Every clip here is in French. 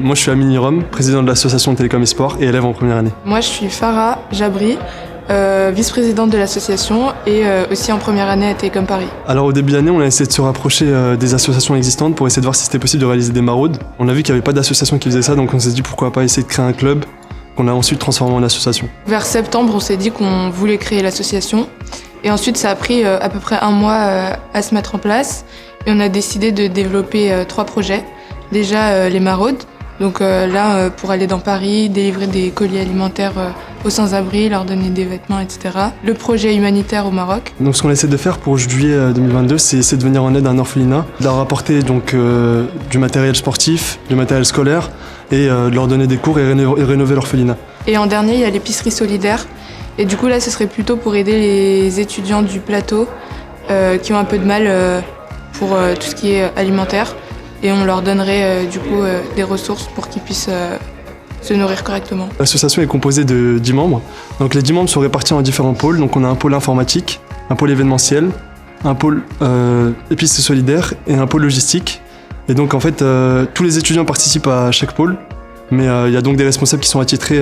Moi je suis Amini Rom, président de l'association Télécom et Sport et élève en première année. Moi je suis Farah Jabri, vice-présidente de l'association et aussi en première année à Télécom Paris. Alors au début d'année, on a essayé de se rapprocher des associations existantes pour essayer de voir si c'était possible de réaliser des maraudes. On a vu qu'il n'y avait pas d'association qui faisait ça, donc on s'est dit pourquoi pas essayer de créer un club qu'on a ensuite transformé en association. Vers septembre, on s'est dit qu'on voulait créer l'association et ensuite ça a pris à peu près un mois à se mettre en place et on a décidé de développer 3 projets. Déjà les maraudes, donc là pour aller dans Paris, délivrer des colis alimentaires aux sans-abri, leur donner des vêtements, etc. Le projet humanitaire au Maroc. Donc ce qu'on essaie de faire pour juillet 2022, c'est essayer de venir en aide à un orphelinat, de leur apporter donc du matériel sportif, du matériel scolaire et de leur donner des cours et rénover l'orphelinat. Et en dernier, il y a l'épicerie solidaire. Et du coup là, ce serait plutôt pour aider les étudiants du plateau qui ont un peu de mal pour tout ce qui est alimentaire. Et on leur donnerait du coup des ressources pour qu'ils puissent se nourrir correctement. L'association est composée de 10 membres. Donc les 10 membres sont répartis en différents pôles. Donc on a un pôle informatique, un pôle événementiel, un pôle épicerie solidaire et un pôle logistique. Et donc en fait, tous les étudiants participent à chaque pôle, mais il y a donc des responsables qui sont attitrés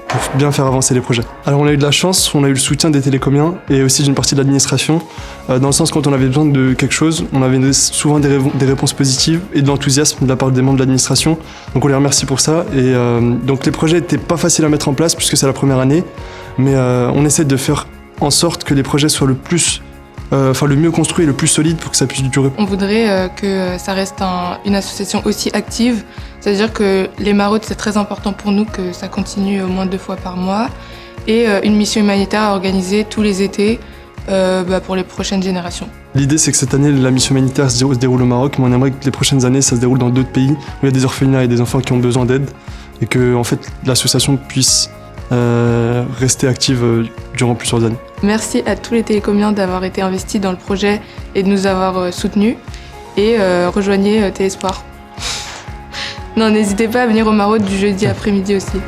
pour bien faire avancer les projets. Alors on a eu de la chance, on a eu le soutien des télécomiens et aussi d'une partie de l'administration, dans le sens quand on avait besoin de quelque chose, on avait souvent des réponses positives et de l'enthousiasme de la part des membres de l'administration, donc on les remercie pour ça. Et donc les projets n'étaient pas faciles à mettre en place puisque c'est la première année, mais on essaie de faire en sorte que les projets soient le mieux construit et le plus solide pour que ça puisse durer. On voudrait que ça reste une association aussi active, c'est-à-dire que les maraudes c'est très important pour nous que ça continue au moins 2 fois par mois et une mission humanitaire à organiser tous les étés pour les prochaines générations. L'idée c'est que cette année la mission humanitaire se déroule au Maroc, mais on aimerait que les prochaines années ça se déroule dans d'autres pays où il y a des orphelinats et des enfants qui ont besoin d'aide et que en fait l'association puisse rester active durant plusieurs années. Merci à tous les télécomiens d'avoir été investis dans le projet et de nous avoir soutenus. Et rejoignez Télésport. Non, n'hésitez pas à venir au Maroc du jeudi après-midi aussi.